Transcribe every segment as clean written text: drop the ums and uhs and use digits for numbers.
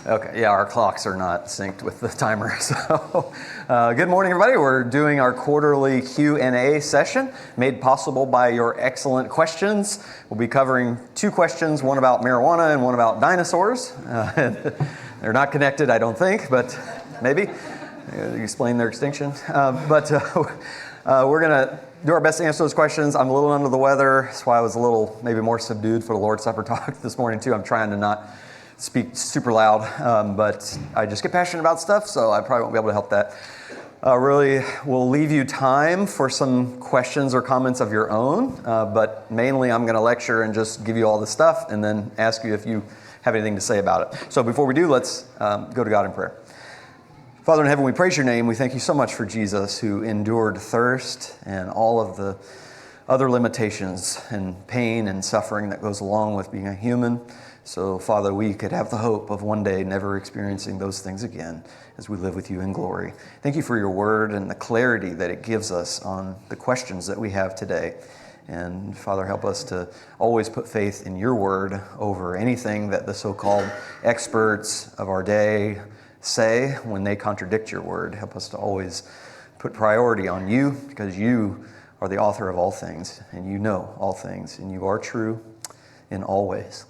Okay, yeah, our clocks are not synced with the timer. So, good morning, everybody. We're doing our quarterly Q&A session, made possible by your excellent questions. We'll be covering two questions, one about marijuana and one about dinosaurs. They're not connected, I don't think, but maybe. Explain their extinction. We're going to do our best to answer those questions. I'm a little under the weather. That's why I was a little maybe more subdued for the Lord's Supper talk this morning, too. I'm trying to not speak super loud, but I just get passionate about stuff, so I probably won't be able to help that. Really, we'll leave you time for some questions or comments of your own, but mainly I'm going to lecture and just give you all the stuff and then ask you if you have anything to say about it. So before we do, let's go to God in prayer. Father in heaven, we praise your name. We thank you so much for Jesus, who endured thirst and all of the other limitations and pain and suffering that goes along with being a human. So, Father, we could have the hope of one day never experiencing those things again as we live with you in glory. Thank you for your word and the clarity that it gives us on the questions that we have today. And, Father, help us to always put faith in your word over anything that the so-called experts of our day say when they contradict your word. Help us to always put priority on you, because you are the author of all things, and you know all things, and you are true in all ways.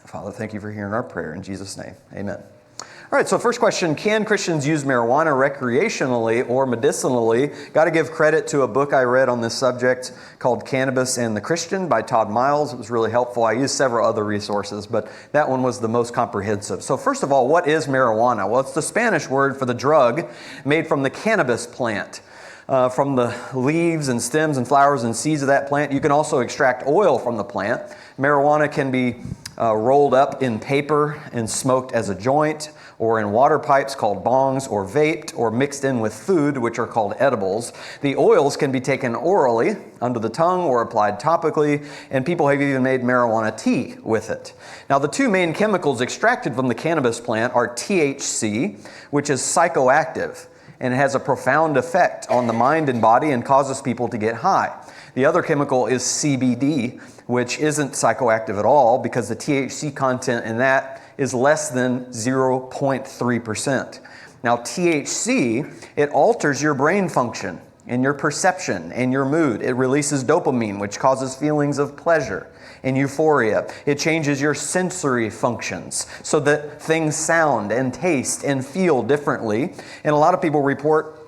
Father, thank you for hearing our prayer. In Jesus' name, amen. All right, so first question, can Christians use marijuana recreationally or medicinally? Got to give credit to a book I read on this subject called Cannabis and the Christian by Todd Miles. It was really helpful. I used several other resources, but that one was the most comprehensive. So first of all, what is marijuana? Well, it's the Spanish word for the drug made from the cannabis plant. From the leaves and stems and flowers and seeds of that plant. You can also extract oil from the plant. Marijuana can be rolled up in paper and smoked as a joint, or in water pipes called bongs, or vaped, or mixed in with food, which are called edibles. The oils can be taken orally, under the tongue, or applied topically, and people have even made marijuana tea with it. Now, the two main chemicals extracted from the cannabis plant are THC, which is psychoactive, and it has a profound effect on the mind and body and causes people to get high. The other chemical is CBD, which isn't psychoactive at all because the THC content in that is less than 0.3%. Now, THC, it alters your brain function and your perception and your mood. It releases dopamine, which causes feelings of pleasure and euphoria. It changes your sensory functions so that things sound and taste and feel differently. And a lot of people report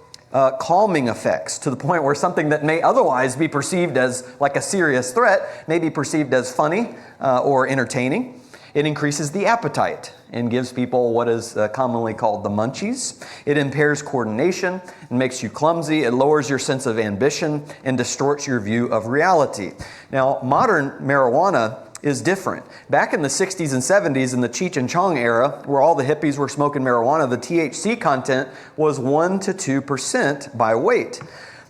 calming effects to the point where something that may otherwise be perceived as like a serious threat may be perceived as funny or entertaining. It increases the appetite and gives people what is commonly called the munchies. It impairs coordination and makes you clumsy. It lowers your sense of ambition and distorts your view of reality. Now, modern marijuana is different. Back in the 60s and 70s, in the Cheech and Chong era, where all the hippies were smoking marijuana, the THC content was 1 to 2% by weight.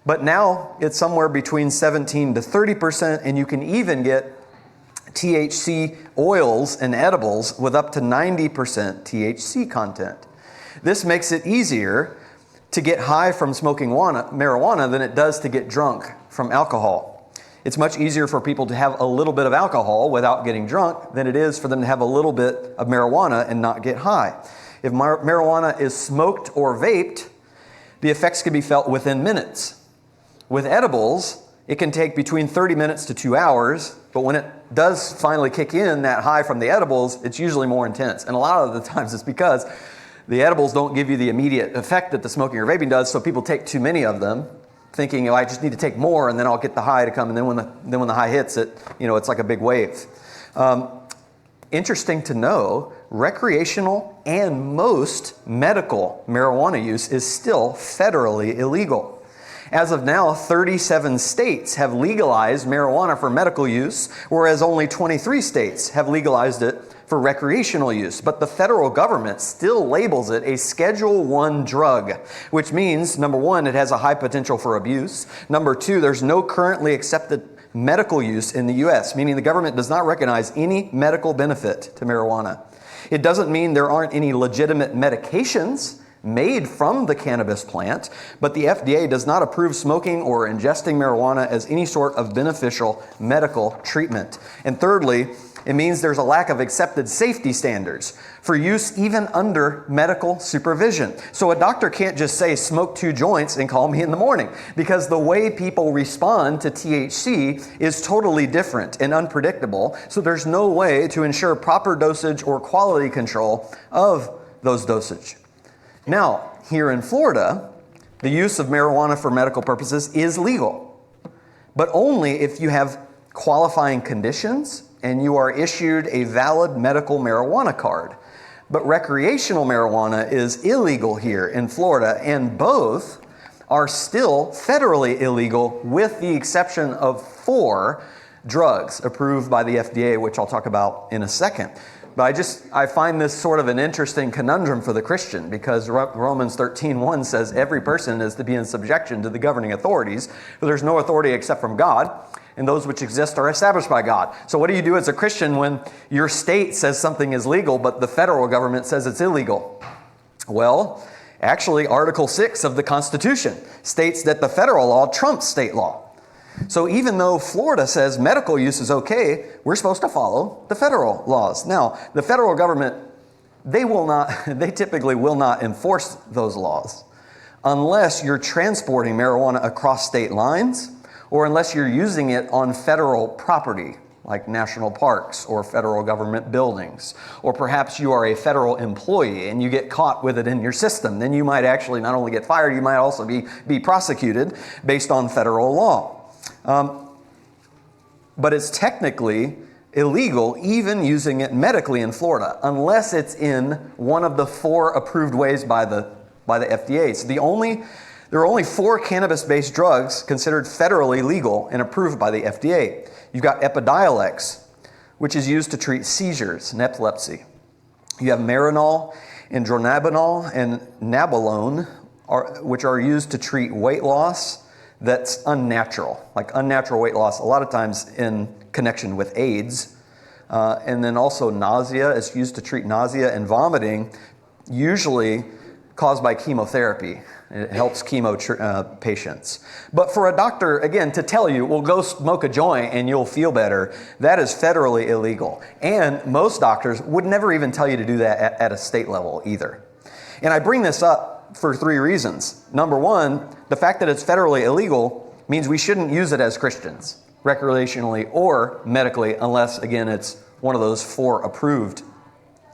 But now it's somewhere between 17 to 30%, and you can even get THC oils and edibles with up to 90% THC content. This makes it easier to get high from smoking marijuana than it does to get drunk from alcohol. It's much easier for people to have a little bit of alcohol without getting drunk than it is for them to have a little bit of marijuana and not get high. If marijuana is smoked or vaped, the effects can be felt within minutes. With edibles, it can take between 30 minutes to 2 hours, but when it does finally kick in, that high from the edibles, it's usually more intense. And a lot of the times it's because the edibles don't give you the immediate effect that the smoking or vaping does, so people take too many of them, thinking, I just need to take more and then I'll get the high to come. And then when the high hits it, it's like a big wave. Interesting to know, recreational and most medical marijuana use is still federally illegal. As of now, 37 states have legalized marijuana for medical use, whereas only 23 states have legalized it for recreational use. But the federal government still labels it a Schedule I drug, which means, number one, it has a high potential for abuse. Number two, there's no currently accepted medical use in the U.S., meaning the government does not recognize any medical benefit to marijuana. It doesn't mean there aren't any legitimate medications made from the cannabis plant, but the FDA does not approve smoking or ingesting marijuana as any sort of beneficial medical treatment. And thirdly, It means there's a lack of accepted safety standards for use even under medical supervision. So a doctor can't just say, smoke 2 joints and call me in the morning, because the way people respond to THC is totally different and unpredictable. So there's no way to ensure proper dosage or quality control of those dosage. Now, here in Florida, the use of marijuana for medical purposes is legal, but only if you have qualifying conditions and you are issued a valid medical marijuana card. But recreational marijuana is illegal here in Florida, and both are still federally illegal with the exception of 4 drugs approved by the FDA, which I'll talk about in a second. But I find this sort of an interesting conundrum for the Christian, because Romans 13:1 says every person is to be in subjection to the governing authorities, for there's no authority except from God, and those which exist are established by God. So what do you do as a Christian when your state says something is legal, but the federal government says it's illegal? Well, actually, Article 6 of the Constitution states that the federal law trumps state law. So even though Florida says medical use is okay, we're supposed to follow the federal laws. Now, the federal government, they typically will not enforce those laws unless you're transporting marijuana across state lines, or unless you're using it on federal property, like national parks or federal government buildings, or perhaps you are a federal employee and you get caught with it in your system. Then you might actually not only get fired, you might also be prosecuted based on federal law. But it's technically illegal even using it medically in Florida, unless it's in one of the 4 approved ways by the FDA. So there are only 4 cannabis-based drugs considered federally legal and approved by the FDA. You've got Epidiolex, which is used to treat seizures and epilepsy. You have Marinol and Dronabinol and Nabilone, which are used to treat weight loss that's unnatural, like unnatural weight loss, a lot of times in connection with AIDS. And then also nausea is used to treat nausea and vomiting, usually caused by chemotherapy. It helps chemo patients. But for a doctor, again, to tell you, well, go smoke a joint and you'll feel better, that is federally illegal. And most doctors would never even tell you to do that at a state level either. And I bring this up for 3 reasons. Number 1, the fact that it's federally illegal means we shouldn't use it as Christians, recreationally or medically, unless, again, it's one of those 4 approved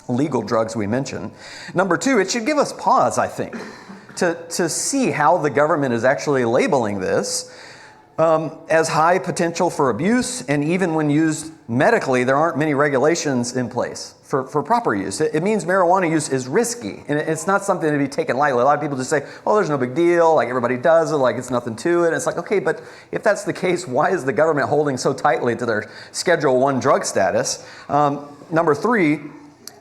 legal drugs we mentioned. Number 2, it should give us pause, I think, to see how the government is actually labeling this as high potential for abuse, and even when used medically, there aren't many regulations in place for proper use. It means marijuana use is risky, and it's not something to be taken lightly. A lot of people just say, oh, there's no big deal, like everybody does it, like it's nothing to it. And it's like, okay, but if that's the case, why is the government holding so tightly to their Schedule I drug status? Number 3,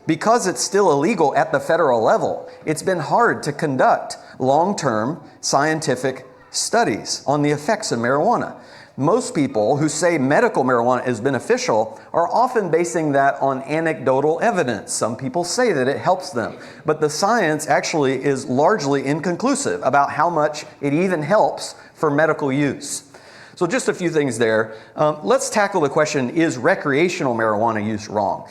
because it's still illegal at the federal level, it's been hard to conduct long-term scientific studies on the effects of marijuana. Most people who say medical marijuana is beneficial are often basing that on anecdotal evidence. Some people say that it helps them, but the science actually is largely inconclusive about how much it even helps for medical use. So just a few things there. Let's tackle the question, is recreational marijuana use wrong?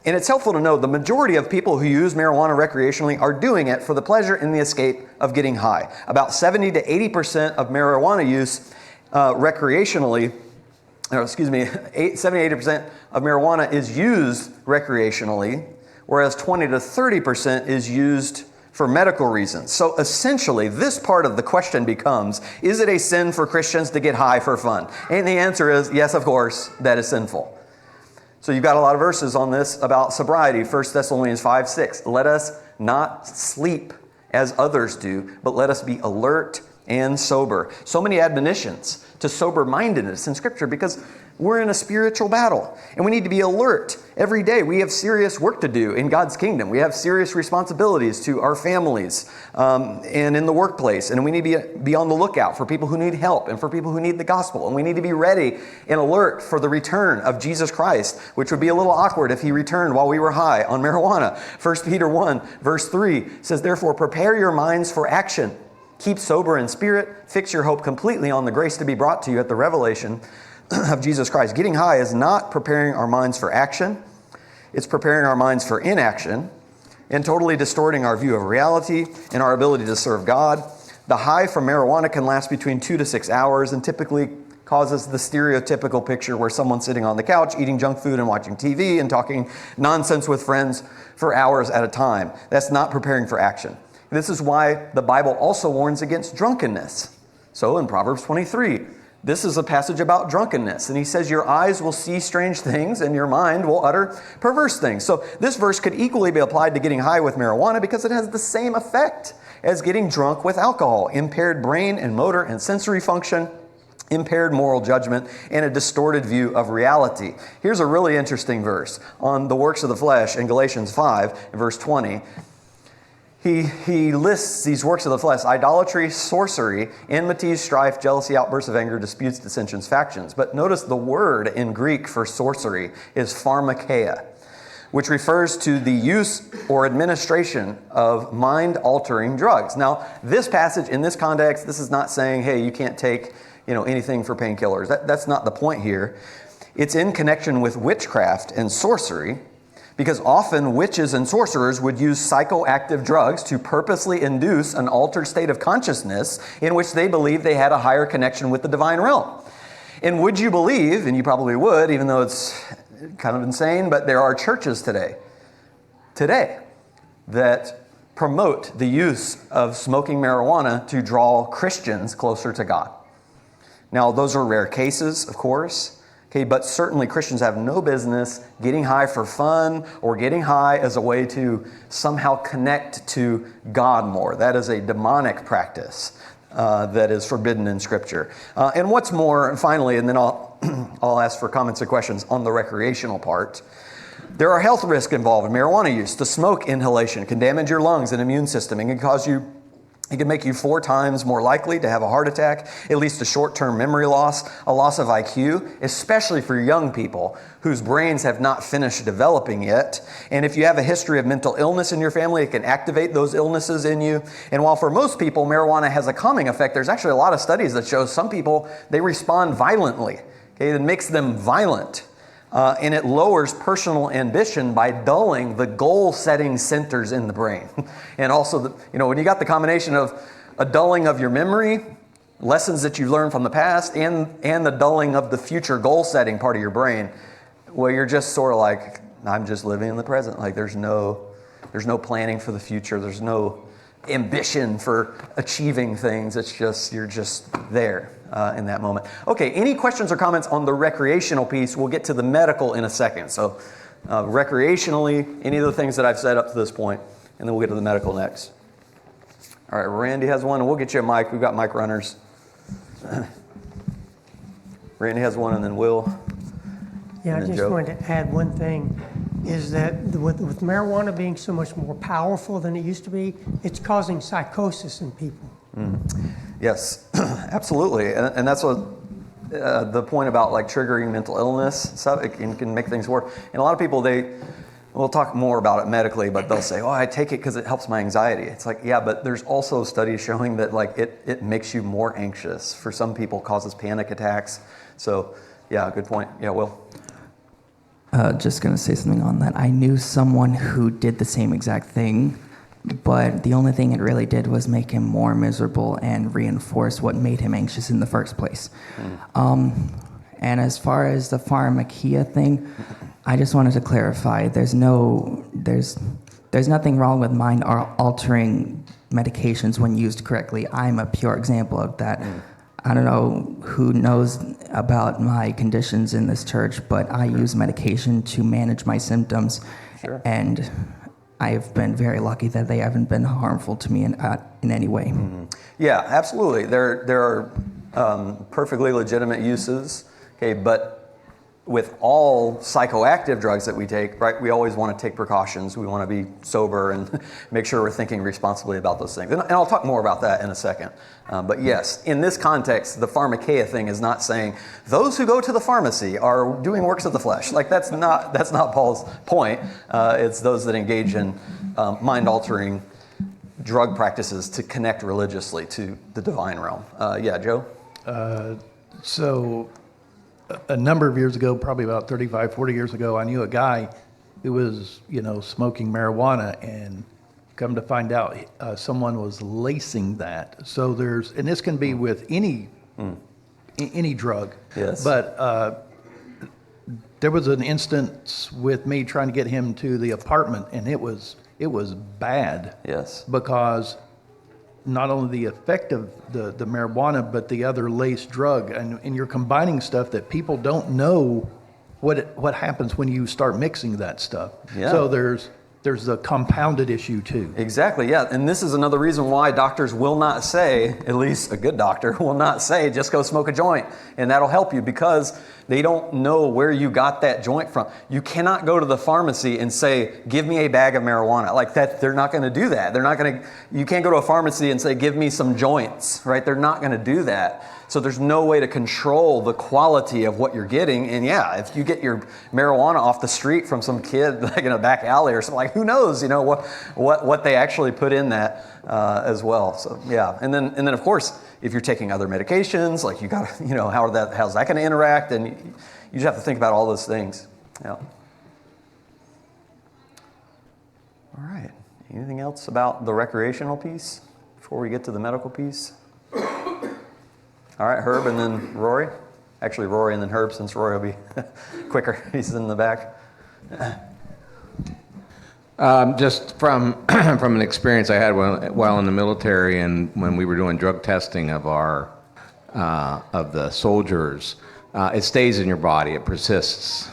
And it's helpful to know the majority of people who use marijuana recreationally are doing it for the pleasure and the escape of getting high. About 70 to 80% of marijuana use recreationally, 70-80% of marijuana is used recreationally, whereas 20 to 30% is used for medical reasons. So essentially, this part of the question becomes, is it a sin for Christians to get high for fun? And the answer is, yes, of course, that is sinful. So you've got a lot of verses on this about sobriety. 1 Thessalonians 5:6. Let us not sleep as others do, but let us be alert and sober. So many admonitions to sober-mindedness in Scripture because we're in a spiritual battle and we need to be alert every day. We have serious work to do in God's kingdom. We have serious responsibilities to our families and in the workplace. And we need to be on the lookout for people who need help and for people who need the gospel. And we need to be ready and alert for the return of Jesus Christ, which would be a little awkward if he returned while we were high on marijuana. 1 Peter 1 verse 3 says, therefore, prepare your minds for action. Keep sober in spirit. Fix your hope completely on the grace to be brought to you at the revelation of Jesus Christ. Getting high is not preparing our minds for action. It's preparing our minds for inaction and totally distorting our view of reality and our ability to serve God. The high from marijuana can last between 2 to 6 hours and typically causes the stereotypical picture where someone's sitting on the couch eating junk food and watching TV and talking nonsense with friends for hours at a time. That's not preparing for action. This is why the Bible also warns against drunkenness. So in Proverbs 23, this is a passage about drunkenness. And he says, your eyes will see strange things and your mind will utter perverse things. So this verse could equally be applied to getting high with marijuana because it has the same effect as getting drunk with alcohol. Impaired brain and motor and sensory function, impaired moral judgment, and a distorted view of reality. Here's a really interesting verse on the works of the flesh in Galatians 5, verse 20. He lists these works of the flesh: idolatry, sorcery, enmities, strife, jealousy, outbursts of anger, disputes, dissensions, factions. But notice the word in Greek for sorcery is pharmakeia, which refers to the use or administration of mind-altering drugs. Now, this passage, in this context, this is not saying, hey, you can't take anything for painkillers. That's not the point here. It's in connection with witchcraft and sorcery, because often witches and sorcerers would use psychoactive drugs to purposely induce an altered state of consciousness in which they believed they had a higher connection with the divine realm. And would you believe, and you probably would, even though it's kind of insane, but there are churches today that promote the use of smoking marijuana to draw Christians closer to God. Now, those are rare cases, of course. Okay, but certainly Christians have no business getting high for fun or getting high as a way to somehow connect to God more. That is a demonic practice that is forbidden in Scripture. And what's more, and finally, and then I'll ask for comments or questions on the recreational part. There are health risks involved in marijuana use. The smoke inhalation can damage your lungs and immune system and it can make you 4 times more likely to have a heart attack. It leads to short-term memory loss, a loss of IQ, especially for young people whose brains have not finished developing yet. And if you have a history of mental illness in your family, it can activate those illnesses in you. And while for most people, marijuana has a calming effect, there's actually a lot of studies that show some people, they respond violently. Okay, it makes them violent. And it lowers personal ambition by dulling the goal-setting centers in the brain. And also, when you got the combination of a dulling of your memory, lessons that you learned from the past, and the dulling of the future goal-setting part of your brain, well, you're just sort of like, I'm just living in the present. Like there's no planning for the future. There's no ambition for achieving things. It's just, you're just there in that moment. Okay, any questions or comments on the recreational piece? We'll get to the medical in a second. So recreationally, any of the things that I've said up to this point, and then we'll get to the medical next. All right, Randy has one, and we'll get you a mic. We've got mic runners. Randy has one, and then Will. Yeah, I just Joe. wanted to add one thing, is that with marijuana being so much more powerful than it used to be, it's causing psychosis in people. Yes, absolutely. And that's what the point about like triggering mental illness stuff, it can make things worse. And a lot of people, we'll talk more about it medically, but they'll say, oh, I take it because it helps my anxiety. It's like, yeah, but there's also studies showing that like it makes you more anxious. For some people, causes panic attacks. So yeah, good point. Yeah, Will? Just going to say something on that. I knew someone who did the same exact thing, but the only thing it really did was make him more miserable and reinforce what made him anxious in the first place. And as far as the pharmakeia thing, I just wanted to clarify, there's nothing wrong with mind-altering medications when used correctly. I'm a pure example of that. I don't know who knows about my conditions in this church, but I use medication to manage my symptoms. Sure. And I've been very lucky that they haven't been harmful to me in any way. Yeah, absolutely. There are perfectly legitimate uses, okay, but with all psychoactive drugs that we take, right, we always want to take precautions. We want to be sober and make sure we're thinking responsibly about those things. And I'll talk more about that in a second. But yes, in this context, the pharmakeia thing is not saying those who go to the pharmacy are doing works of the flesh. Like that's not Paul's point. It's those that engage in mind-altering drug practices to connect religiously to the divine realm. Yeah, Joe? So a number of years ago, probably about 35, 40 years ago, I knew a guy who was, smoking marijuana, and come to find out, someone was lacing that. So and this can be with any drug. Yes. But there was an instance with me trying to get him to the apartment, and it was bad. Yes. Because not only the effect of the marijuana, but the other laced drug, and you're combining stuff that people don't know what happens when you start mixing that stuff. Yeah. So there's the compounded issue too. Exactly, yeah. And this is another reason why doctors will not say, at least a good doctor will not say, just go smoke a joint and that'll help you, because they don't know where you got that joint from. You cannot go to the pharmacy and say, give me a bag of marijuana. Like that, they're not going to do that. You can't go to a pharmacy and say, give me some joints, right? They're not going to do that. So there's no way to control the quality of what you're getting. And yeah, if you get your marijuana off the street from some kid like in a back alley or something, like who knows, what they actually put in that as well. So yeah, and then of course, if you're taking other medications, like you got, how's that going to interact? And you just have to think about all those things. Yeah. All right. Anything else about the recreational piece before we get to the medical piece? All right, Herb and then Rory. Actually, Rory and then Herb, since Rory will be quicker. He's in the back. Just from an experience I had while in the military, and when we were doing drug testing of the soldiers, it stays in your body. It persists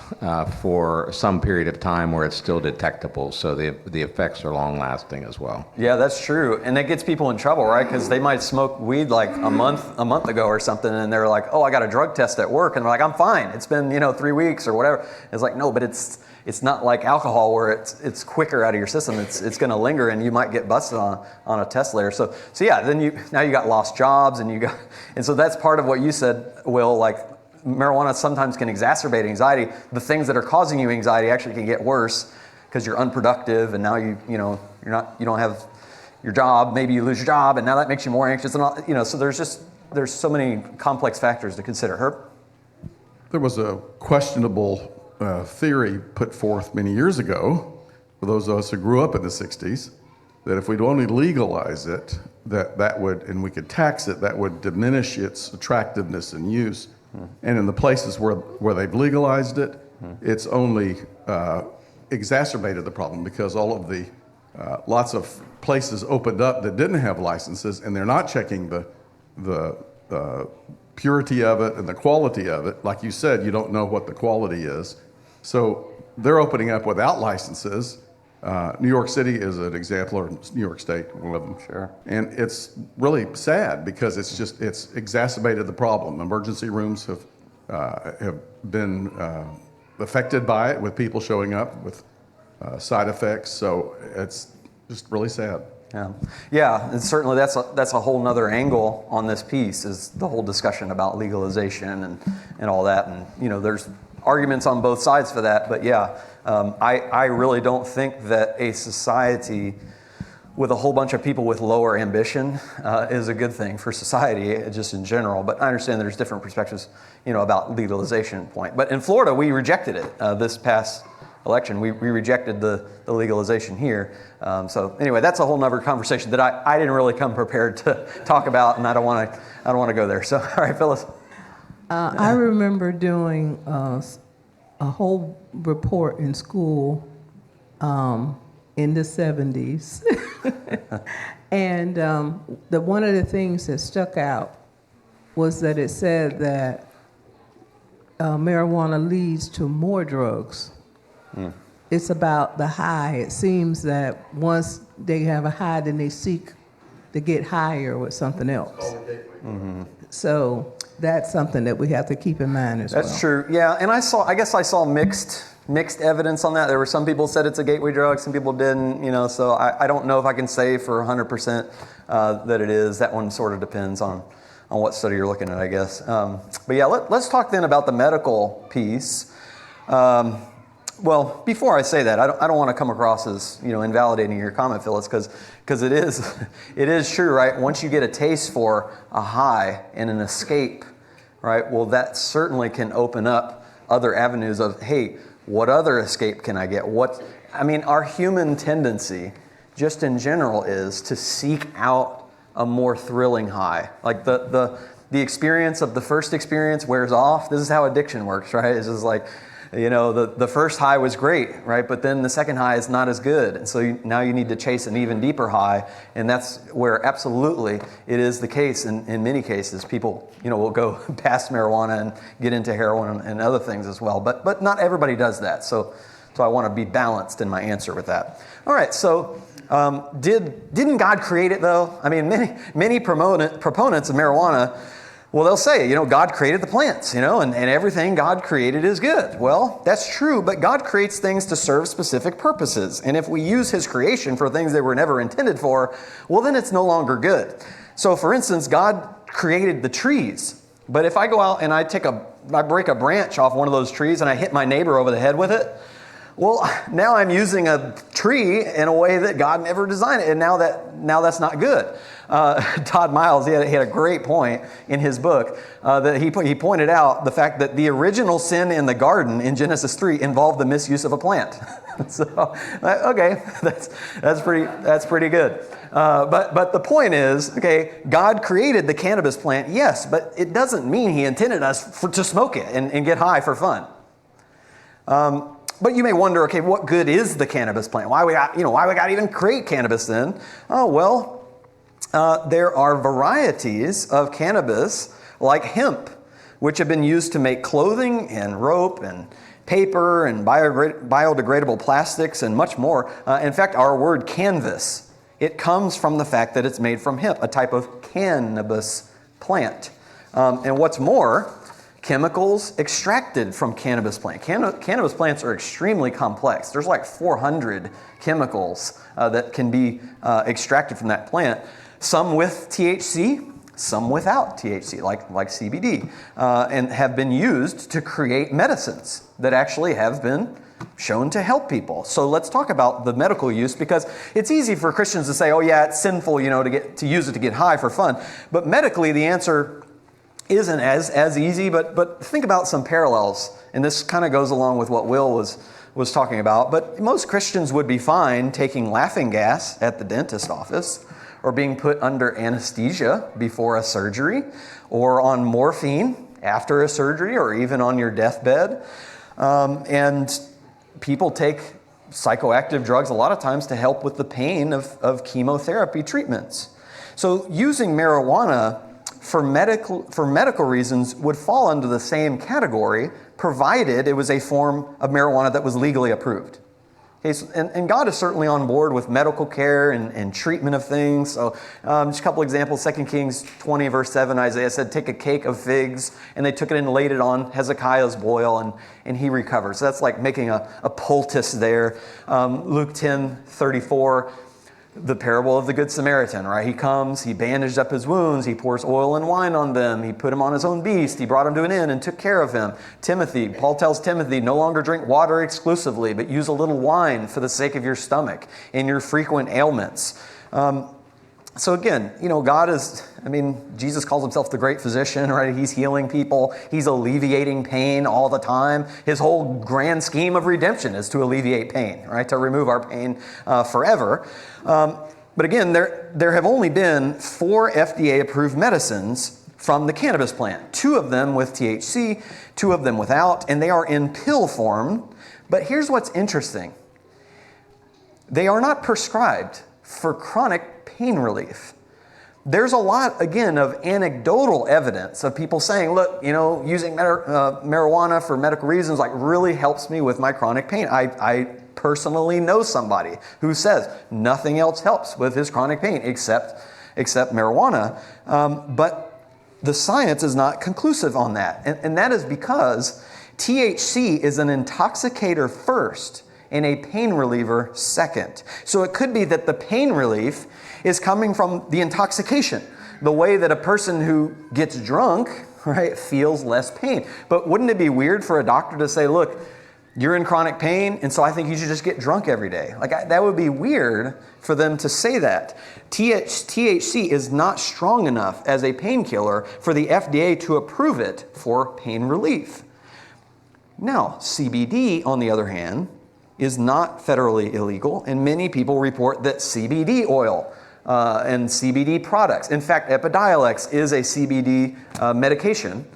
for some period of time where it's still detectable. So the effects are long lasting as well. Yeah, that's true, and that gets people in trouble, right? Because they might smoke weed like a month ago or something, and they're like, "Oh, I got a drug test at work," and they're like, "I'm fine. It's been 3 weeks or whatever." It's like, no, but it's not like alcohol where it's quicker out of your system. It's going to linger, and you might get busted on a test later. So yeah, then now you got lost jobs, and so that's part of what you said, Will. Like, marijuana sometimes can exacerbate anxiety. The things that are causing you anxiety actually can get worse because you're unproductive, and now you don't have your job. Maybe you lose your job, and now that makes you more anxious, and all, so there's so many complex factors to consider. Herb? There was a questionable theory put forth many years ago for those of us who grew up in the 60s, that if we'd only legalize it, that would, and we could tax it, that would diminish its attractiveness and use. And in the places where they've legalized it, it's only exacerbated the problem, because all of the lots of places opened up that didn't have licenses, and they're not checking the purity of it and the quality of it. Like you said, you don't know what the quality is. So they're opening up without licenses. New York City is an example, or New York State, one of them. Sure. And it's really sad because it's exacerbated the problem. Emergency rooms have been affected by it, with people showing up with side effects. So it's just really sad. Yeah, and certainly that's a whole nother angle on this piece, is the whole discussion about legalization and all that. And there's arguments on both sides for that, but yeah, I really don't think that a society with a whole bunch of people with lower ambition is a good thing for society, just in general. But I understand there's different perspectives, about legalization point. But in Florida, we rejected it this past election. We rejected the legalization here. So anyway, that's a whole nother conversation that I didn't really come prepared to talk about, and I don't want to go there. So all right, Phyllis. I remember doing a whole report in school in the 70s. And one of the things that stuck out was that it said that marijuana leads to more drugs. It's about the high. It seems that once they have a high, then they seek to get higher with something else. So that's something that we have to keep in mind as well. That's true. Yeah, and I guess I saw mixed evidence on that. There were some people said it's a gateway drug, some people didn't. So I don't know if I can say for 100% that it is. That one sort of depends on what study you're looking at, I guess. But yeah, let's talk then about the medical piece. Well, before I say that, I don't want to come across as invalidating your comment, Phyllis, because it is true, right? Once you get a taste for a high and an escape, right? Well, that certainly can open up other avenues of, hey, what other escape can I get? Our human tendency, just in general, is to seek out a more thrilling high. Like the experience of the first experience wears off. This is how addiction works, right? It's just like, the first high was great, right? But then the second high is not as good. And so now you need to chase an even deeper high. And that's where absolutely it is the case in many cases. People, will go past marijuana and get into heroin and other things as well. But not everybody does that. So I want to be balanced in my answer with that. All right, so didn't God create it though? Many proponents of marijuana, well, they'll say, God created the plants, and everything God created is good. Well, that's true, but God creates things to serve specific purposes. And if we use His creation for things they were never intended for, well, then it's no longer good. So, for instance, God created the trees. But if I go out and I break a branch off one of those trees and I hit my neighbor over the head with it, well, now I'm using a tree in a way that God never designed it, and now that's not good. Todd Miles, he had a great point in his book that he pointed out the fact that the original sin in the garden in Genesis 3 involved the misuse of a plant. So, okay, that's pretty good. But the point is, okay, God created the cannabis plant, yes, but it doesn't mean He intended us to smoke it and get high for fun. But you may wonder, okay, what good is the cannabis plant? Why we got to even create cannabis then? Oh, well, there are varieties of cannabis like hemp, which have been used to make clothing and rope and paper and biodegradable plastics and much more. In fact, our word canvas, it comes from the fact that it's made from hemp, a type of cannabis plant. And what's more, chemicals extracted from cannabis plant. Cannabis plants are extremely complex. There's like 400 chemicals that can be extracted from that plant. Some with THC, some without THC, like CBD, and have been used to create medicines that actually have been shown to help people. So let's talk about the medical use, because it's easy for Christians to say, oh yeah, it's sinful, to use it to get high for fun. But medically, the answer isn't as easy, but think about some parallels. And this kind of goes along with what Will was talking about. But most Christians would be fine taking laughing gas at the dentist office, or being put under anesthesia before a surgery, or on morphine after a surgery, or even on your deathbed. And people take psychoactive drugs a lot of times to help with the pain of chemotherapy treatments. So using marijuana for medical reasons would fall under the same category, provided it was a form of marijuana that was legally approved. Okay, so, and God is certainly on board with medical care and treatment of things. So just a couple examples. 2 Kings 20 verse 7, Isaiah said, take a cake of figs, and they took it and laid it on Hezekiah's boil, and he recovers. So that's like making a poultice there. Luke 10:34, the parable of the Good Samaritan, right? He comes, he bandaged up his wounds, he pours oil and wine on them, he put him on his own beast, he brought him to an inn and took care of him. Paul tells Timothy, no longer drink water exclusively, but use a little wine for the sake of your stomach and your frequent ailments. So again, God is, Jesus calls himself the great physician, right? He's healing people. He's alleviating pain all the time. His whole grand scheme of redemption is to alleviate pain, right? To remove our pain forever. But again, there have only been 4 FDA-approved medicines from the cannabis plant. 2 of them with THC, 2 of them without, and they are in pill form. But here's what's interesting. They are not prescribed for chronic pain relief. There's a lot, again, of anecdotal evidence of people saying, look, using marijuana for medical reasons really helps me with my chronic pain. I personally know somebody who says nothing else helps with his chronic pain except marijuana. But the science is not conclusive on that. And that is because THC is an intoxicator first and a pain reliever second. So it could be that the pain relief is coming from the intoxication, the way that a person who gets drunk, right, feels less pain. But wouldn't it be weird for a doctor to say, look, you're in chronic pain, and so I think you should just get drunk every day. Like, that would be weird for them to say that. THC is not strong enough as a painkiller for the FDA to approve it for pain relief. Now, CBD, on the other hand, is not federally illegal, and many people report that CBD oil and CBD products, in fact, Epidiolex is a CBD medication,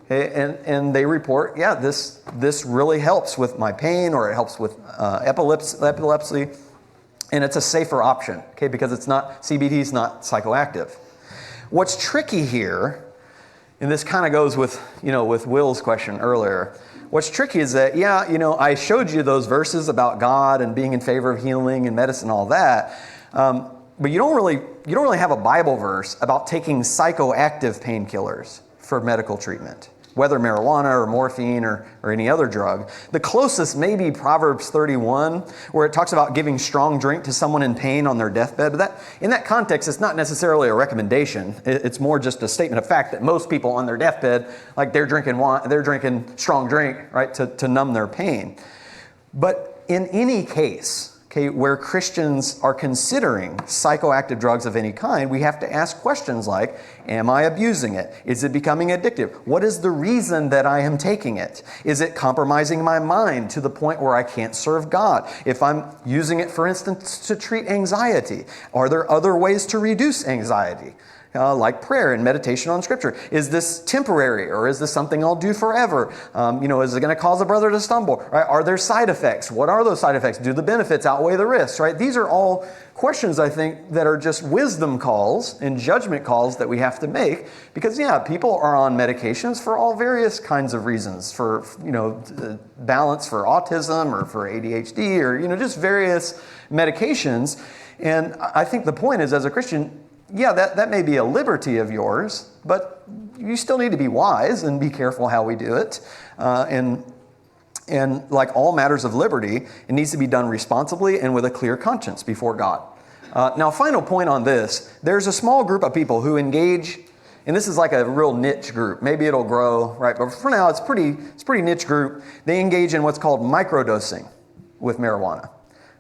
okay, and they report, yeah, this really helps with my pain, or it helps with epilepsy, and it's a safer option, okay, because CBD is not psychoactive. What's tricky here, and this kind of goes with Will's question earlier. What's tricky is that, I showed you those verses about God and being in favor of healing and medicine, all that, but you don't really have a Bible verse about taking psychoactive painkillers for medical treatment, whether marijuana or morphine or any other drug. The closest may be Proverbs 31, where it talks about giving strong drink to someone in pain on their deathbed. But in that context, it's not necessarily a recommendation. It's more just a statement of fact that most people on their deathbed, like they're drinking strong drink, right, to numb their pain. But in any case, okay, where Christians are considering psychoactive drugs of any kind, we have to ask questions like, am I abusing it? Is it becoming addictive? What is the reason that I am taking it? Is it compromising my mind to the point where I can't serve God? If I'm using it, for instance, to treat anxiety, are there other ways to reduce anxiety? Like prayer and meditation on Scripture. Is this temporary, or is this something I'll do forever? Is it going to cause a brother to stumble? Right? Are there side effects? What are those side effects? Do the benefits outweigh the risks? Right? These are all questions, I think, that are just wisdom calls and judgment calls that we have to make, because people are on medications for all various kinds of reasons, for balance for autism or for ADHD, or just various medications. And I think the point is, as a Christian, that may be a liberty of yours, but you still need to be wise and be careful how we do it. And like all matters of liberty, it needs to be done responsibly and with a clear conscience before God. Now, final point on this, there's a small group of people who engage, and this is like a real niche group. Maybe it'll grow, right? But for now, it's pretty niche group. They engage in what's called microdosing with marijuana.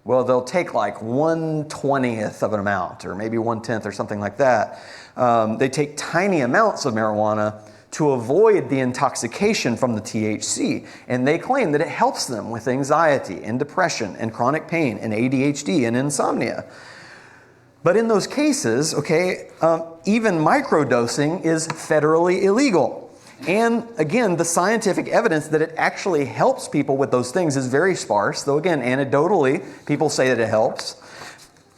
Well, they'll take like 1/20th of an amount, or maybe 1/10 or something like that. They take tiny amounts of marijuana to avoid the intoxication from the THC. And they claim that it helps them with anxiety and depression and chronic pain and ADHD and insomnia. But in those cases, even microdosing is federally illegal. And again, the scientific evidence that it actually helps people with those things is very sparse, though again, anecdotally, people say that it helps.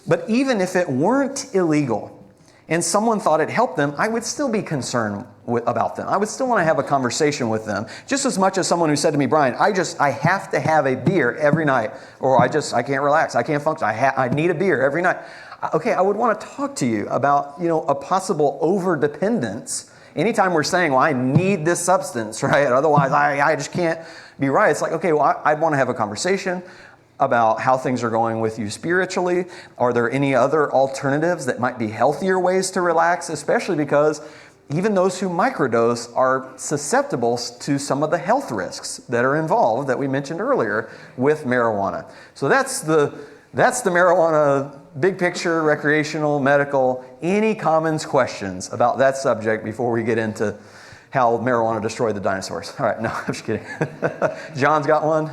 But even if it weren't illegal and someone thought it helped them, I would still be concerned about them. I would still want to have a conversation with them, just as much as someone who said to me, Brian, I have to have a beer every night, or I can't relax, I can't function, I need a beer every night. Okay, I would want to talk to you about, a possible overdependence. Anytime we're saying, well, I need this substance, right? Otherwise, I just can't be right. It's like, okay, well, I'd want to have a conversation about how things are going with you spiritually. Are there any other alternatives that might be healthier ways to relax? Especially because even those who microdose are susceptible to some of the health risks that are involved that we mentioned earlier with marijuana. So that's the marijuana big picture, recreational, medical. Any comments, questions about that subject before we get into how marijuana destroyed the dinosaurs? All right, no, I'm just kidding. John's got one.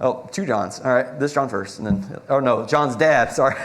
Oh, two Johns. All right, this John first, and then, oh no, John's dad, sorry.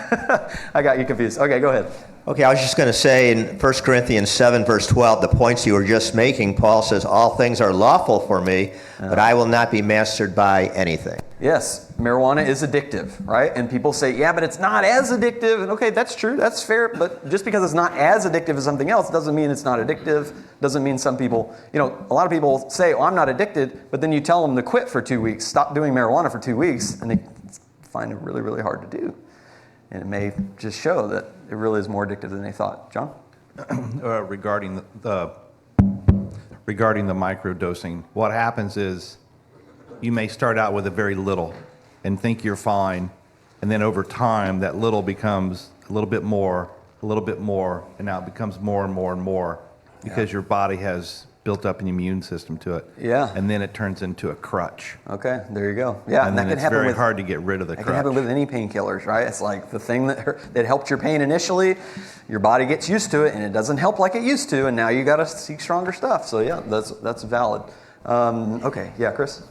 I got you confused. Okay, go ahead. Okay, I was just going to say in 1 Corinthians 7, verse 12, the points you were just making, Paul says, all things are lawful for me, but I will not be mastered by anything. Yes, marijuana is addictive, right? And people say, yeah, but it's not as addictive. And okay, that's true, that's fair, but just because it's not as addictive as something else doesn't mean it's not addictive. Doesn't mean some people, a lot of people say, oh, I'm not addicted, but then you tell them to quit for 2 weeks, stop doing marijuana for 2 weeks, and they find it really, really hard to do. And it may just show that it really is more addictive than they thought. John? Regarding the microdosing, what happens is you may start out with a very little and think you're fine, and then over time that little becomes a little bit more, and now it becomes more and more and more because your body has built up an immune system to it. Yeah. And then it turns into a crutch. Okay, there you go. Yeah, And that then can it's happen very with, hard to get rid of the that crutch. can happen with any painkillers, right? It's like the thing that helped your pain initially, your body gets used to it, and it doesn't help like it used to, and now you got to seek stronger stuff. So yeah, that's valid. Okay, yeah, Chris.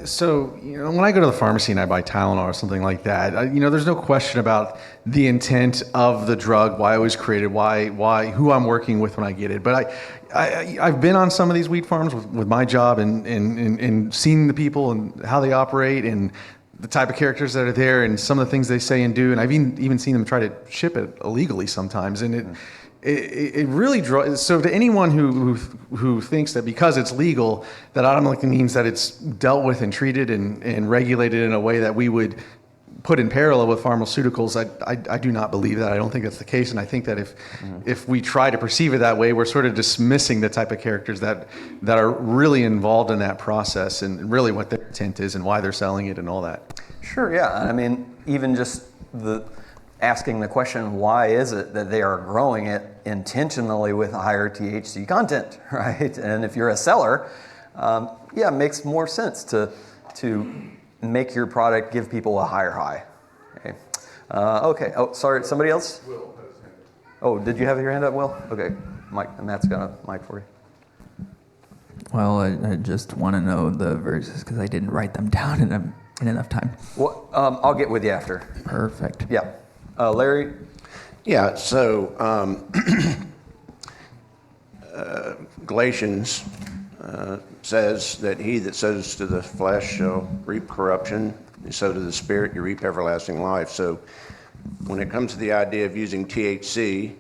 So, when I go to the pharmacy and I buy Tylenol or something like that, there's no question about the intent of the drug, why it was created, why, who I'm working with when I get it. But I've been on some of these wheat farms with my job and seen the people and how they operate and the type of characters that are there and some of the things they say and do. And I've even seen them try to ship it illegally sometimes. And it really draws. So to anyone who thinks that because it's legal, that automatically means that it's dealt with and treated and regulated in a way that we would put in parallel with pharmaceuticals, I do not believe that. I don't think that's the case. And I think that if we try to perceive it that way, we're sort of dismissing the type of characters that are really involved in that process and really what their intent is and why they're selling it and all that. Sure, yeah. I mean, even just asking the question, why is it that they are growing it intentionally with a higher THC content, right? And if you're a seller, it makes more sense to make your product give people a higher high. Okay. Okay. Oh, sorry. Somebody else? Will has his hand up. Oh, did you have your hand up, Will? Okay. Mike, Matt's got a mic for you. Well, I just want to know the verses because I didn't write them down in enough time. Well, I'll get with you after. Perfect. Yeah. Larry? Yeah, so Galatians says that he that sows to the flesh shall reap corruption, and sow to the spirit, you reap everlasting life. So when it comes to the idea of using THC,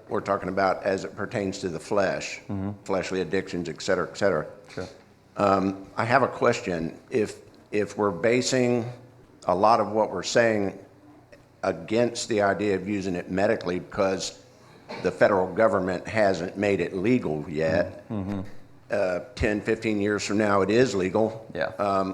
we're talking about as it pertains to the flesh, fleshly addictions, et cetera, et cetera. Sure. I have a question. If we're basing a lot of what we're saying against the idea of using it medically because the federal government hasn't made it legal yet, 10, 15 years from now it is legal. Yeah.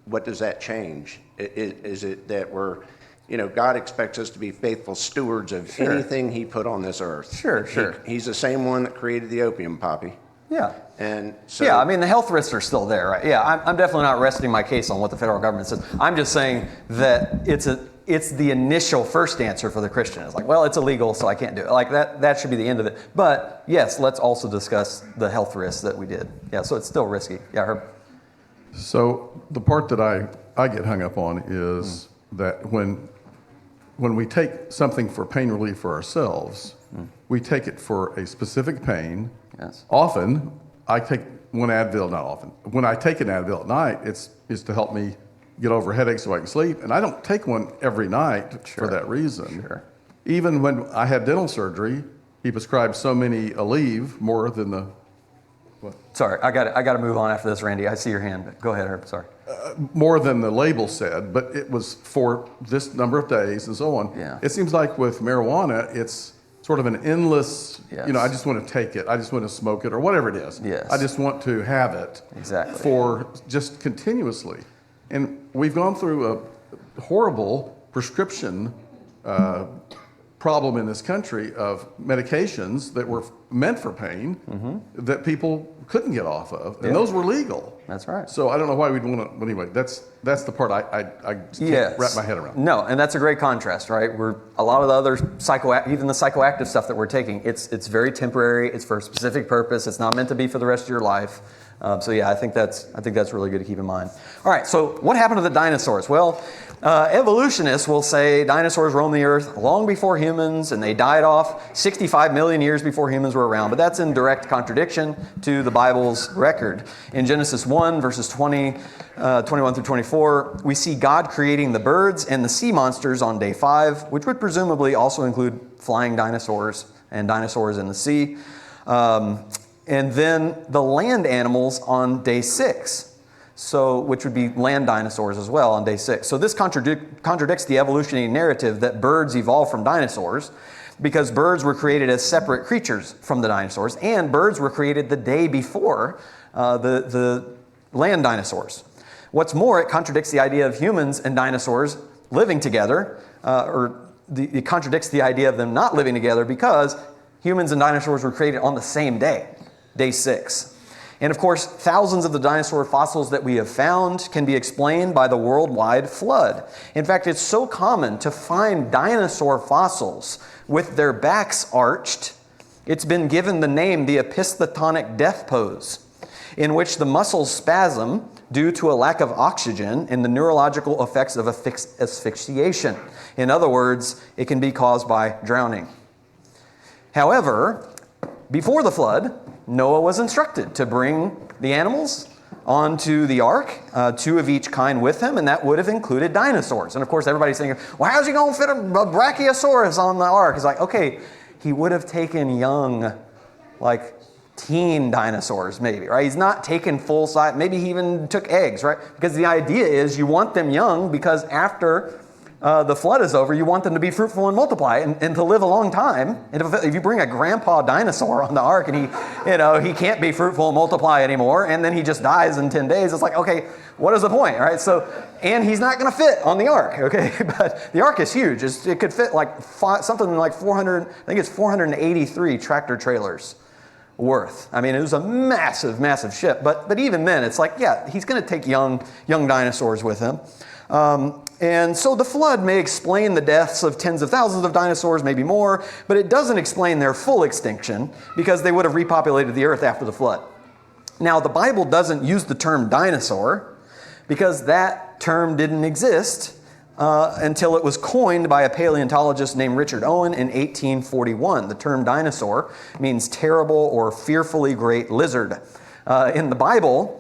What does that change? Is it that we're, God expects us to be faithful stewards of anything he put on this earth? Sure. He's the same one that created the opium poppy. Yeah. And so, yeah, I mean, the health risks are still there, right? Yeah, I'm definitely not resting my case on what the federal government says. I'm just saying that it's the initial first answer for the Christian. It's like, well, it's illegal, so I can't do it. Like that should be the end of it. But yes, let's also discuss the health risks that we did. Yeah, so it's still risky. Yeah, Herb. So the part that I get hung up on is that when we take something for pain relief for ourselves, we take it for a specific pain. Yes. Often, I take one Advil, not often. When I take an Advil at night, it's to help me get over headaches so I can sleep. And I don't take one every night for that reason. Sure. Even when I had dental surgery, he prescribed so many Aleve, more than the... What? Sorry, I got to move on after this, Randy. I see your hand. Go ahead, Herb. Sorry. More than the label said, but it was for this number of days and so on. Yeah. It seems like with marijuana, it's sort of an endless, Yes. I just want to take it. I just want to smoke it or whatever it is. Yes. I just want to have it. Exactly. For just continuously. And we've gone through a horrible prescription problem in this country of medications that were meant for pain that people couldn't get off of. And those were legal. That's right. So I don't know why we'd want to, but anyway, that's the part I just can't wrap my head around. No, and that's a great contrast, right? A lot of the other even the psychoactive stuff that we're taking, it's very temporary. It's for a specific purpose. It's not meant to be for the rest of your life. So yeah, I think that's really good to keep in mind. All right, so what happened to the dinosaurs? Well, evolutionists will say dinosaurs roamed the earth long before humans, and they died off 65 million years before humans were around. But that's in direct contradiction to the Bible's record. In Genesis 1, verses 21 through 24, we see God creating the birds and the sea monsters on day 5, which would presumably also include flying dinosaurs and dinosaurs in the sea. And then the land animals on day 6. So, which would be land dinosaurs as well on day 6. So this contradicts the evolutionary narrative that birds evolved from dinosaurs, because birds were created as separate creatures from the dinosaurs, and birds were created the day before the land dinosaurs. What's more, it contradicts the idea of humans and dinosaurs living together, it contradicts the idea of them not living together, because humans and dinosaurs were created on the same day. day 6. And of course, thousands of the dinosaur fossils that we have found can be explained by the worldwide flood. In fact, it's so common to find dinosaur fossils with their backs arched, it's been given the name the epistotonic death pose, in which the muscles spasm due to a lack of oxygen and the neurological effects of asphyxiation. In other words, it can be caused by drowning. However, before the flood, Noah was instructed to bring the animals onto the ark, 2 of each kind with him, and that would have included dinosaurs. And of course, everybody's thinking, well, how's he going to fit a brachiosaurus on the ark? It's like, okay, he would have taken young, like teen dinosaurs maybe, right? He's not taken full size. Maybe he even took eggs, right? Because the idea is you want them young because after the flood is over, you want them to be fruitful and multiply and to live a long time. And if you bring a grandpa dinosaur on the ark and he can't be fruitful and multiply anymore, and then he just dies in 10 days, it's like, okay, what is the point, right? So, and he's not going to fit on the ark, okay? But the ark is huge. It could fit like something like 400, I think it's 483 tractor trailers worth. I mean, it was a massive, massive ship. But even then, it's like, yeah, he's going to take young dinosaurs with him. And so the flood may explain the deaths of tens of thousands of dinosaurs, maybe more, but it doesn't explain their full extinction because they would have repopulated the earth after the flood. Now, the Bible doesn't use the term dinosaur because that term didn't exist until it was coined by a paleontologist named Richard Owen in 1841. The term dinosaur means terrible or fearfully great lizard. In the Bible,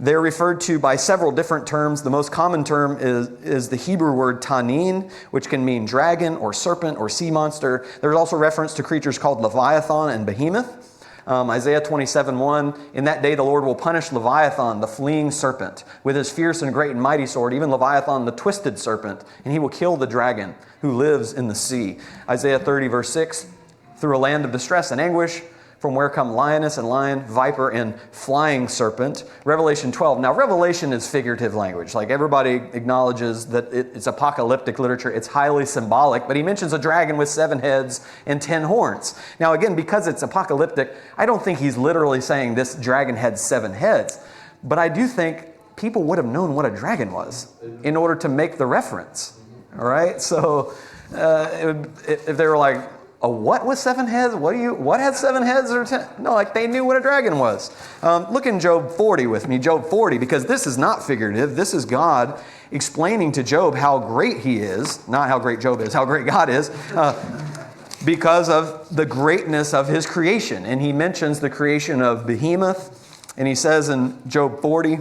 they're referred to by several different terms. The most common term is the Hebrew word tanin, which can mean dragon or serpent or sea monster. There's also reference to creatures called Leviathan and Behemoth. Isaiah 27:1, in that day the Lord will punish Leviathan, the fleeing serpent, with his fierce and great and mighty sword, even Leviathan, the twisted serpent, and he will kill the dragon who lives in the sea. Isaiah 30, verse 6, through a land of distress and anguish, from where come lioness and lion, viper and flying serpent. Revelation 12. Now, Revelation is figurative language. Like, everybody acknowledges that it's apocalyptic literature. It's highly symbolic, but he mentions a dragon with 7 heads and 10 horns. Now, again, because it's apocalyptic, I don't think he's literally saying this dragon had 7 heads. But I do think people would have known what a dragon was in order to make the reference. All right? So, if they were like, a what with 7 heads? What had 7 heads or 10? No, like they knew what a dragon was. Look in Job 40 with me, Job 40, because this is not figurative. This is God explaining to Job how great he is, not how great Job is, how great God is, because of the greatness of his creation. And he mentions the creation of Behemoth, and he says in Job 40,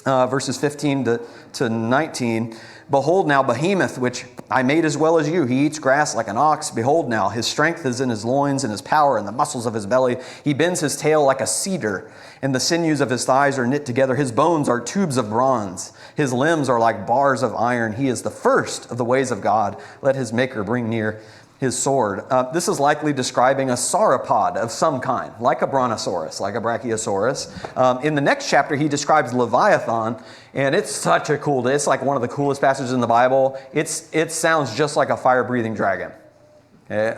verses 15 to 19, behold now Behemoth, which I made as well as you. He eats grass like an ox. Behold now, his strength is in his loins and his power in the muscles of his belly. He bends his tail like a cedar, and the sinews of his thighs are knit together. His bones are tubes of bronze. His limbs are like bars of iron. He is the first of the ways of God. Let his maker bring near his sword. This is likely describing a sauropod of some kind, like a brontosaurus, like a brachiosaurus. In the next chapter, he describes Leviathan, and it's such a cool, it's like one of the coolest passages in the Bible. It sounds just like a fire-breathing dragon. Okay?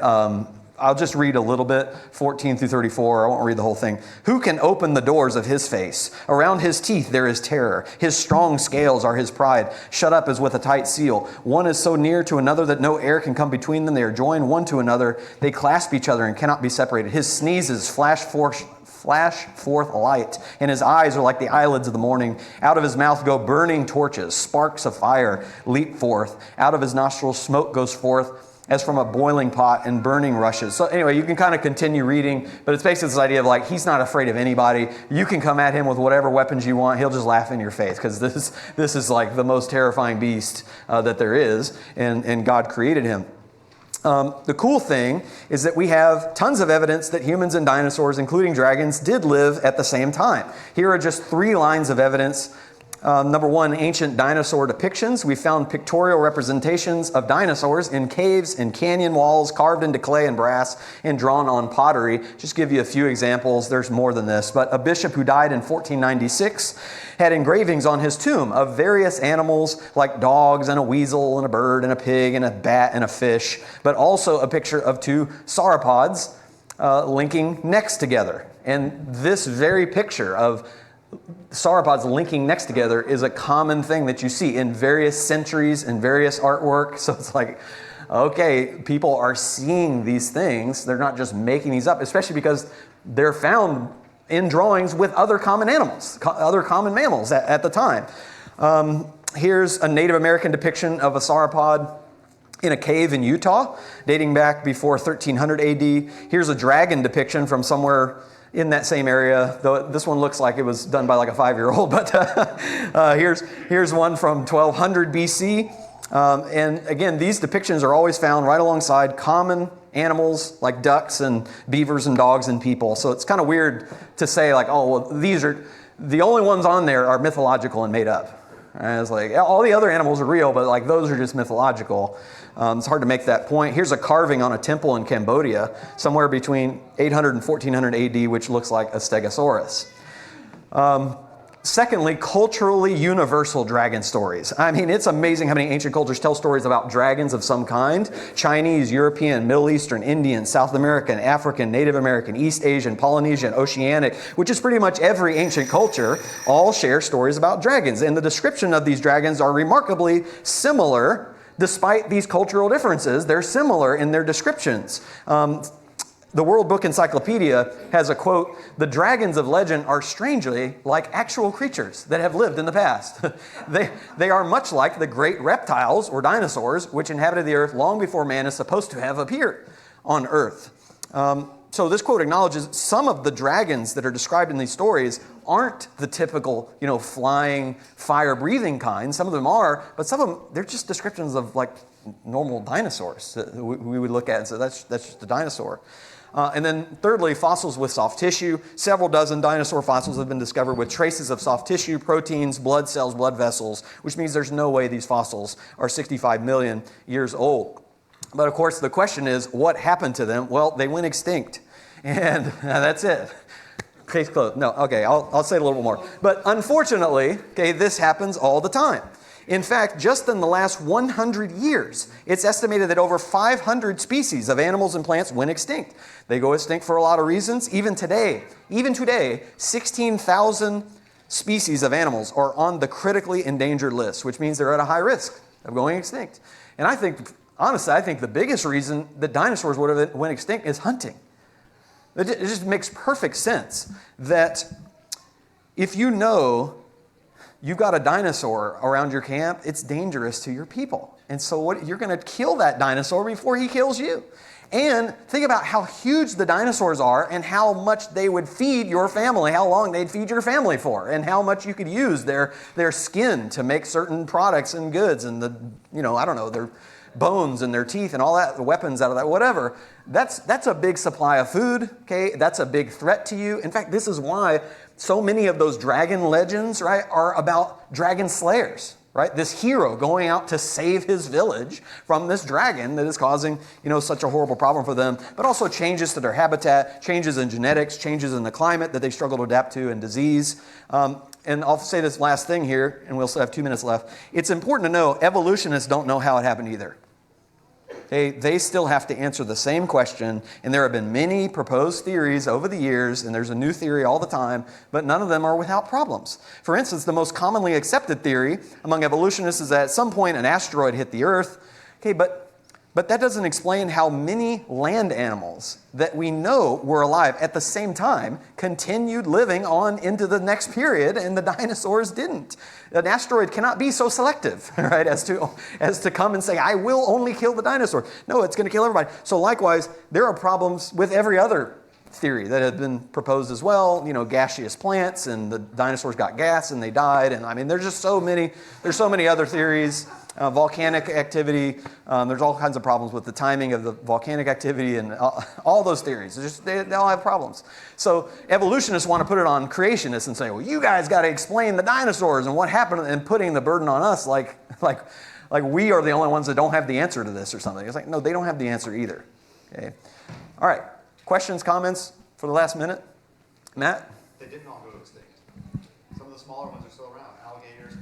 I'll just read a little bit, 14 through 34. I won't read the whole thing. Who can open the doors of his face? Around his teeth there is terror. His strong scales are his pride. Shut up as with a tight seal. One is so near to another that no air can come between them. They are joined one to another. They clasp each other and cannot be separated. His sneezes flash forth light, and his eyes are like the eyelids of the morning. Out of his mouth go burning torches. Sparks of fire leap forth. Out of his nostrils smoke goes forth as from a boiling pot, and burning rushes. So anyway, you can kind of continue reading, but it's basically this idea of like, he's not afraid of anybody. You can come at him with whatever weapons you want. He'll just laugh in your face because this is like the most terrifying beast that there is, and God created him. The cool thing is that we have tons of evidence that humans and dinosaurs, including dragons, did live at the same time. Here are just 3 lines of evidence. Number 1, ancient dinosaur depictions. We found pictorial representations of dinosaurs in caves and canyon walls, carved into clay and brass and drawn on pottery. Just give you a few examples. There's more than this. But a bishop who died in 1496 had engravings on his tomb of various animals like dogs and a weasel and a bird and a pig and a bat and a fish, but also a picture of 2 sauropods linking necks together. And this very picture of sauropods linking next together is a common thing that you see in various centuries and various artwork. So it's like, okay, people are seeing these things. They're not just making these up, especially because they're found in drawings with other common animals, other common mammals at the time. Here's a Native American depiction of a sauropod in a cave in Utah, dating back before 1300 AD. Here's a dragon depiction from somewhere in that same area, though this one looks like it was done by like a 5-year-old, but here's one from 1200 BC. And again, these depictions are always found right alongside common animals like ducks and beavers and dogs and people. So it's kind of weird to say like, oh, well, these are, the only ones on there are mythological and made up. And it's like, all the other animals are real, but like those are just mythological. It's hard to make that point. Here's a carving on a temple in Cambodia, somewhere between 800 and 1400 AD, which looks like a stegosaurus. Secondly, culturally universal dragon stories. I mean, it's amazing how many ancient cultures tell stories about dragons of some kind. Chinese, European, Middle Eastern, Indian, South American, African, Native American, East Asian, Polynesian, Oceanic, which is pretty much every ancient culture, all share stories about dragons. And the description of these dragons are remarkably similar. Despite these cultural differences, they're similar in their descriptions. The World Book Encyclopedia has a quote, "The dragons of legend are strangely like actual creatures that have lived in the past. They are much like the great reptiles or dinosaurs which inhabited the earth long before man is supposed to have appeared on earth." So this quote acknowledges some of the dragons that are described in these stories aren't the typical, flying, fire-breathing kind. Some of them are, but some of them, they're just descriptions of like normal dinosaurs that we would look at and say, that's just a dinosaur. And then thirdly, fossils with soft tissue. Several dozen dinosaur fossils have been discovered with traces of soft tissue, proteins, blood cells, blood vessels, which means there's no way these fossils are 65 million years old. But of course, the question is, what happened to them? Well, they went extinct. And that's it. Case closed. No, okay, I'll say it a little more. But unfortunately, this happens all the time. In fact, just in the last 100 years, it's estimated that over 500 species of animals and plants went extinct. They go extinct for a lot of reasons. Even today, 16,000 species of animals are on the critically endangered list, which means they're at a high risk of going extinct. And honestly, I think the biggest reason that dinosaurs would have went extinct is hunting. It just makes perfect sense that if you know you've got a dinosaur around your camp, it's dangerous to your people. And so you're going to kill that dinosaur before he kills you. And think about how huge the dinosaurs are and how much they would feed your family, how long they'd feed your family for, and how much you could use their skin to make certain products and goods and their bones and their teeth and all that, the weapons out of that, whatever. That's a big supply of food, okay? That's a big threat to you. In fact, this is why so many of those dragon legends, right, are about dragon slayers, right? This hero going out to save his village from this dragon that is causing, such a horrible problem for them, but also changes to their habitat, changes in genetics, changes in the climate that they struggle to adapt to, and disease. And I'll say this last thing here, and we'll still have 2 minutes left. It's important to know evolutionists don't know how it happened either. They still have to answer the same question, and there have been many proposed theories over the years, and there's a new theory all the time, but none of them are without problems. For instance, the most commonly accepted theory among evolutionists is that at some point an asteroid hit the Earth. But that doesn't explain how many land animals that we know were alive at the same time continued living on into the next period, and the dinosaurs didn't. An asteroid cannot be so selective, right, as to come and say, I will only kill the dinosaur. No, it's going to kill everybody. So likewise, there are problems with every other theory that had been proposed as well. Gaseous plants, and the dinosaurs got gas and they died. And there's just so many other theories. Volcanic activity, there's all kinds of problems with the timing of the volcanic activity and all those theories. They all have problems. So evolutionists want to put it on creationists and say, well, you guys got to explain the dinosaurs and what happened, and putting the burden on us like we are the only ones that don't have the answer to this or something. It's like, no, they don't have the answer either. Okay. All right. Questions, comments for the last minute? Matt? They didn't all go extinct. Some of the smaller ones are still around. Alligators,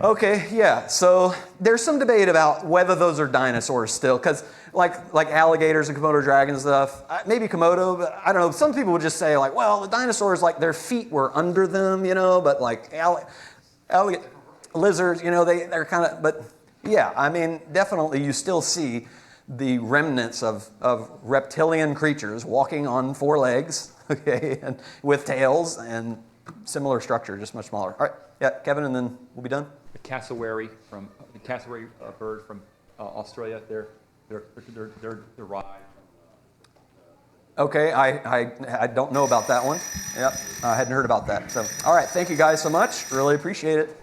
Okay, yeah. So there's some debate about whether those are dinosaurs still, because like alligators and Komodo dragon stuff, maybe Komodo, but I don't know. Some people would just say like, well, the dinosaurs, like their feet were under them, but like lizards, they're kind of, but yeah, I mean, definitely you still see the remnants of reptilian creatures walking on four legs, okay, and with tails and similar structure, just much smaller. All right, yeah, Kevin, and then we'll be done. The cassowary bird from Australia. They're derived. Okay, I don't know about that one. Yep, I hadn't heard about that. So, all right, thank you guys so much. Really appreciate it.